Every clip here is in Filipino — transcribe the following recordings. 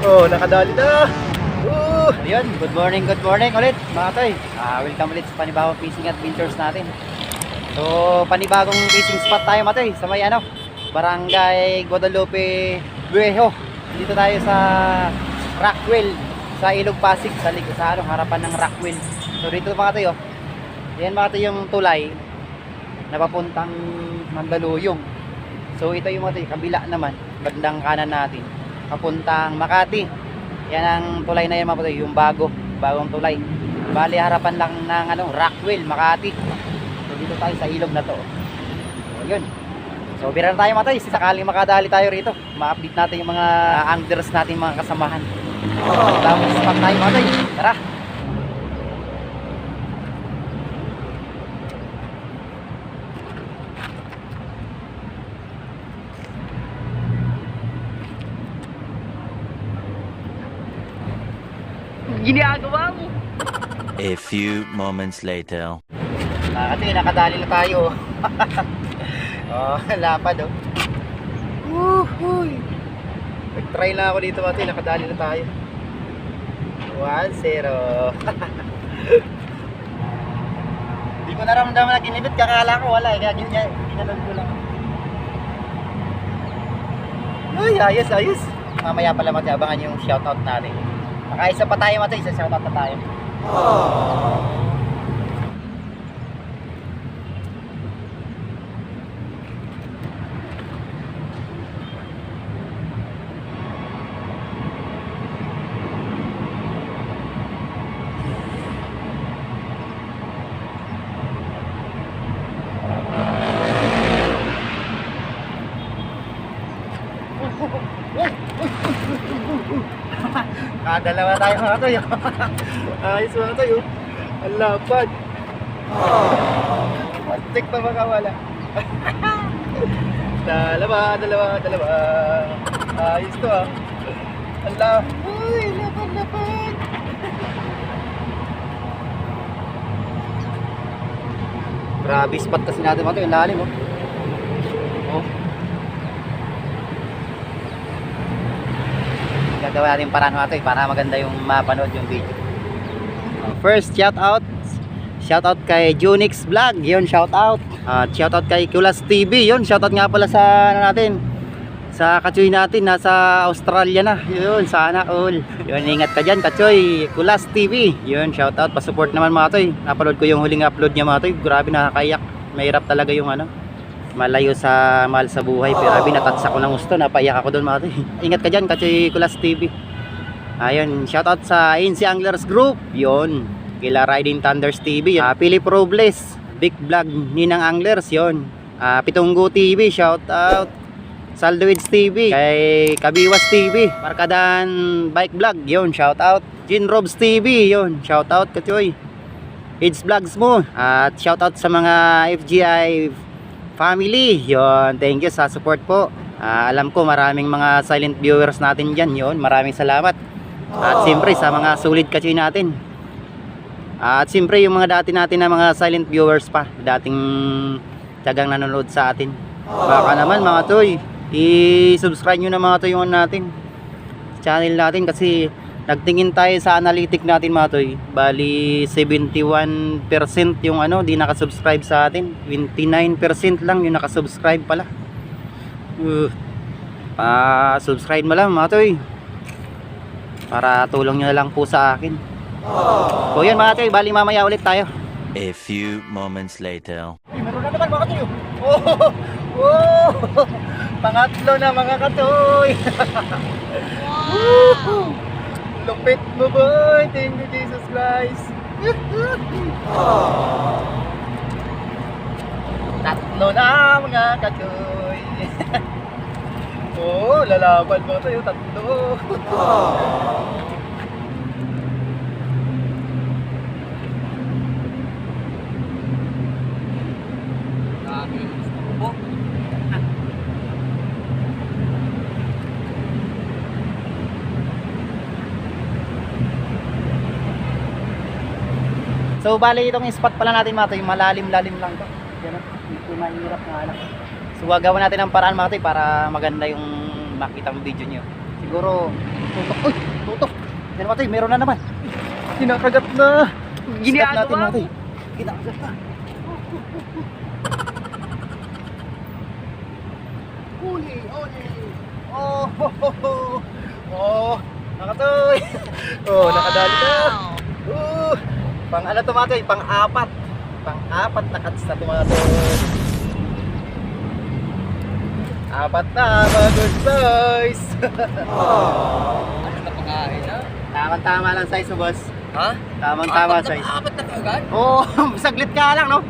Oh, nakadali na. Ayun, good morning ulit mga toy. Welcome ulit sa panibagong fishing adventures natin. So, panibagong fishing spot tayo mga toy sa may Barangay Guadalupe Viejo. Dito tayo sa Rockwell, sa Ilog Pasig, sa harapan ng Rockwell. So, dito mga toy, oh. Yan mga toy yung tulay na papuntang Mandaluyong. So, ito yung mga toy, kabila naman, bandang kanan natin, papuntang Makati. Yan ang tulay na yan mga toy, yung bagong tulay. Bali harapan lang ng Rockwell, Makati. So dito tayo sa ilog na to. So yun. So bira na tayo mga toy, sakaling makadali tayo rito. Ma-update natin yung mga anglers natin, mga kasamahan. Tapos spot tayo mga toy. Tara. Ginagawa mo. A few moments later. Kasi nakadali na tayo. Oh, lapad oh. Woohoo! Nag-try na ako dito kasi nakadali na tayo. 1-0. Hindi ko naramdaman na ginibit, kakala ko wala eh, kaya ginanon ko lang. Ay, ayos. Mamaya pala abangan yung shoutout natin. Nakaisa pa tayo matay, isa shoutout na tayo. Dalawa tayo mga toy. Ayos mga toy. Ang lapad. Matik pa makawala. Dalawa. Ayos to ah. Ang lapad. Uy, lapad. Grabe spot kasi natin mga toy. Ang lalim oh. Gagawa natin paraan mga toy para maganda yung mapanood yung video. First shoutout kay Junix Vlog, yun shoutout. Shoutout kay Kulas TV, yun shoutout nga pala sa natin, sa Kachoy natin, nasa Australia na, yun sana all. Yun, ingat ka dyan Kachoy, Kulas TV, yun shoutout, pasupport naman mga toy. Napanood ko yung huling upload niya mga toy, grabe nakakayak, mahirap talaga yung malayo sa mahal sa buhay, pero natatsa ko ng gusto, napaiyak ako doon mga toy. Ingat ka dyan Kachoy Kulas TV. Ayun, shoutout sa NC Anglers Group, yun, kila Riding Thunders TV, Philip Robles, Big Vlog Ninang Anglers, yun, Pitunggo TV, shoutout. Saldoids TV, kay Kabiwas TV, Markadan Bike Vlog, yun, shoutout. Gin Robs TV, yun, shoutout Kachoy. It's Vlogs mo, at shoutout sa mga FGI family, yun, thank you sa support po. Alam ko maraming mga silent viewers natin dyan, yun, maraming salamat. At siyempre sa mga solid Kachoy natin, at siyempre yung mga dati natin na mga silent viewers pa, dating tagang nanonood sa atin, baka naman mga toy, i-subscribe nyo na mga toy yung natin channel natin, kasi nagtingin tayo sa analytic natin mga toy, bali 71% yung di nakasubscribe sa atin, 29% lang yung nakasubscribe pala. Subscribe mo lang mga toy, para tulong nyo na lang po sa akin. So yun mga toy, bali mamaya ulit tayo. A few moments later. Meron na naman mga toy. Pangatlo na mga katoy. Lupit mo boy, thank you Jesus Christ. Tatlo na mga katoy. Lalaban mo tayo, tatlo. So bali itong spot pala natin mga toy, malalim-lalim lang to. Yan, hindi mahirap nga lang. So gagawin natin ang paraan mga toy para maganda yung makita ang video nyo. siguro tutok. Uy, tutok. Yan matay, meron na naman. Kinakagat na. Stop natin matay. Kinakagat na. Huli. Oh, ho, ho, ho. Oh, nakatoy. Oh, nakadali na. Pang ano tumatoy? Pang-apat. Pang-apat na cuts na tumatoy. Apat na mga good size. Ano na pakain ha? Tamang-tama lang size mo, boss. Ha? Tamang-tama size. Apat na kagad? Oo, saglit ka lang, no?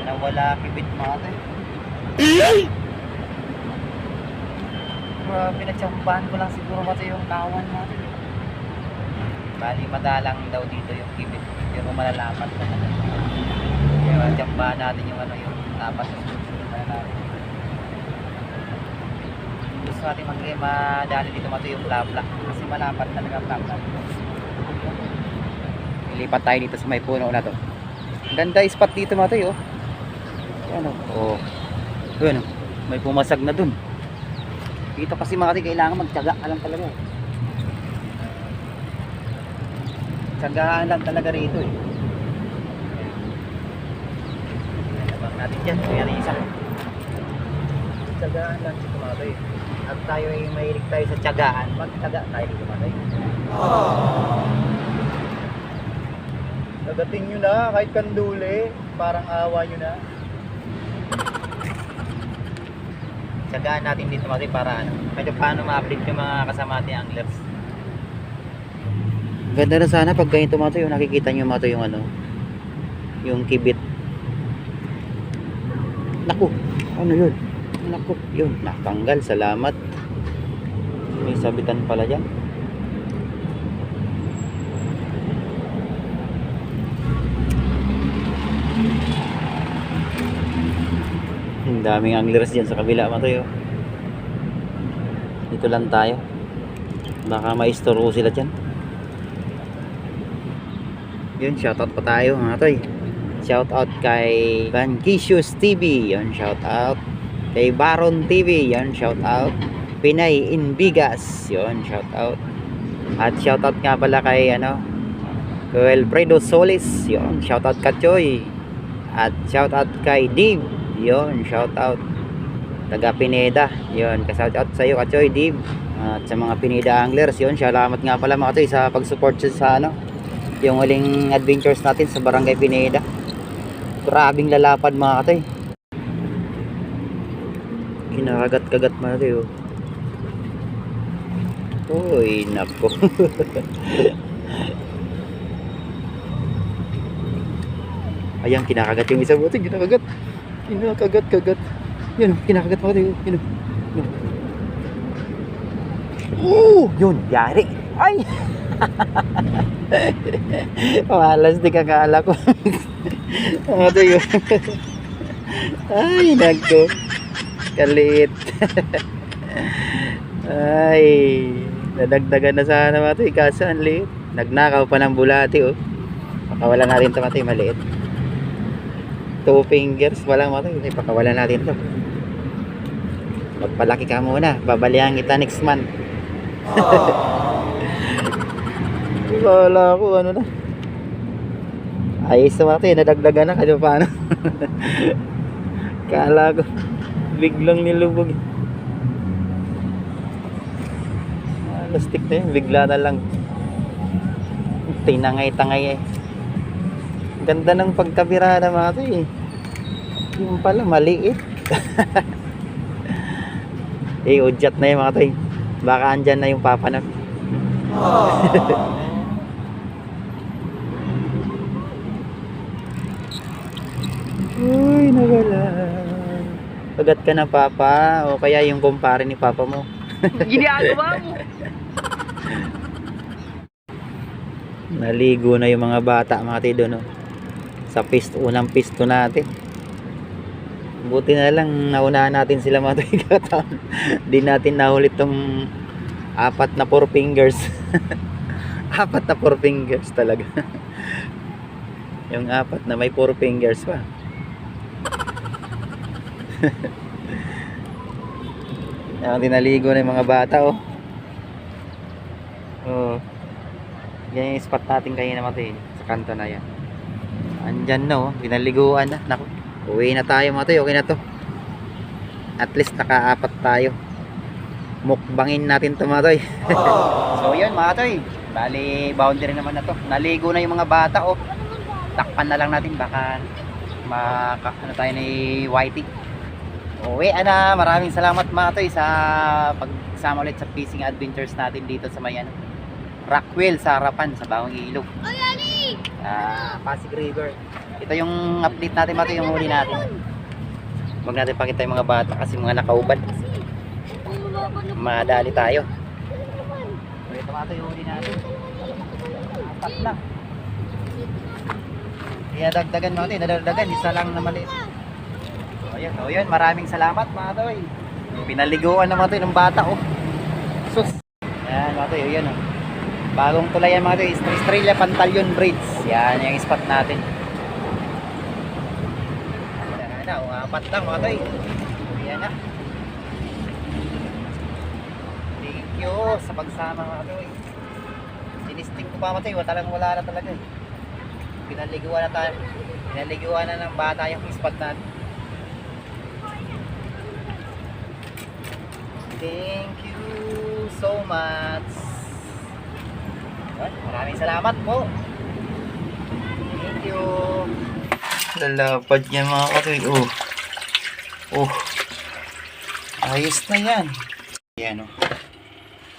Nawala kibit mga ito. Pinagsambahan ko lang siguro kasi yung kawan natin. Bali, madalang daw dito yung kibit. Pero malalapat na natin. Kaya tsambahan natin yung ano, yung apat na malalapat. Gusto natin madali dito mato yung blabla kasi malapat talaga ang blabla. Ilipat tayo dito sa may puno na to. Ganda spot dito mato oh. Ano? Oh. Doon, may pumasag na dun. Dito kasi mga tayo kailangan magtiyaga ka lang talaga. Tiyagaan lang talaga rito eh. Nabang natin dyan. Kaya na isa. Tiyagaan lang dito mga tayo. At tayo ay mahilig tayo sa tiyagaan. Magtiyaga tayo dito mga tayo. Dagating nyo na kahit kanduli. Parang awa nyo na. Tiyagaan natin dito mga tayo para ano. Medyo paano ma-update yung mga kasama natin anglers. Ganda na sana pag ganito mga tayo. Nakikita nyo mga tayo yung ano. Yung kibit. Naku. Ano yun? Naku. Yun. Natanggal. Salamat. May sabitan pala dyan. Ang daming anglers dyan sa kabila mga tayo. Dito lang tayo. Baka maistoro sila dyan. Yun, shoutout pa tayo mga toy. Shoutout kay Bankisius TV. Yun, shoutout. Kay Baron TV. Yun, shoutout. Pinay in Bigas. Yun, shoutout. At shoutout nga pala kay ano, Wilfredo Solis. Yun, shoutout Kachoy. At shoutout kay Dave. Yun, shoutout. Taga Pineda. Yun, ka-shoutout sa iyo Kachoy, Dave. At sa mga Pineda anglers. Yun, salamat nga pala mga toy sa pag-support sa ano, yung huling adventures natin sa Barangay Pineda. Grabing lalapad mga katay. Kinakagat-kagat mga katay oh. Uy, nako. Ayan, kinakagat yung isa buti. Kinakagat. Kinakagat-kagat. Yan, kinakagat mga katay. Yan. Yun, yari. Ay! Malas di kakala ko. Ano to yun? Ay, nagko. Kalit. Ay, nadagdagan na sana mga to. Kaso ang liit. Nagnakaw pa ng bulati oh. Pakawalan natin ito mga to. Maliit. 2 fingers. Walang mga to. Pakawalan natin ito. Magpalaki ka muna. Babalihan kita next month. Wala ko ano na. Ayos naman ito, nadagdagan na kahit paano. Kala ko biglang nilubog. Lastik na yun, bigla na lang. Tinangay-tangay eh. Ganda ng pagkabirada mga ito eh. Yung pala maliit. Eh, udyat na yung mga ito eh. Baka andyan na yung papa na. Uy, nawala. Pagat ka na papa. O kaya yung kumpare ni papa mo. Ginagawa mo. Naligo na yung mga bata mga tido no. Sa unang pisto natin. Buti na lang naunahan natin sila mga tido. Di natin nahulit tong 4 na 4 fingers. 4 na 4 fingers talaga. Yung 4 na may 4 fingers pa. Yung tinaligo na yung mga bata oh. Oo. Yan yung spot natin kayo naman eh. Sa kanto na yan. Andyan no, pinaliguan na. Naku, uwi na tayo mga to. Okay na to. At least nakaapat tayo. Mukbangin natin to mga to. So yun mga to. Bali, boundary naman na to. Naligo na yung mga bata oh. Takpan na lang natin baka ano tayo ni Whitey. Uwi na. Maraming salamat mga to sa pagsama ulit sa fishing adventures natin dito sa may ano, Rockwell sa harapan sa Bawang Ilog. Pasig River. Ito yung update natin mga to, yung huli natin. Huwag natin pakita yung mga bata kasi mga nakaubad. Madali tayo. So, ito mga to yung huli natin. Apat lang. Kaya dagdagan mga to, nadagdagan. Isa lang na maliit. So yun, maraming salamat mga to. Pinaliguan na mga to ng bata oh. Sus. Yan mga to, yun oh. Bagong tulayan mga to, Estrella Pantaleon Bridge. Yan yung spot natin. Yan na, apat lang mga to. Yan na. Thank you sa pagsama mga to. Sinisting ko pa mga to, talagang wala na talaga. Pinaliguan na tayo. Pinaliguan na ng bata yung spot natin. Thank you so much. Maraming salamat po. Thank you. Lalapad niya mga katoy. Ayos na yan. Yan oh.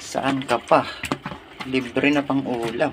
Saan ka pa? Libre na pang ulam.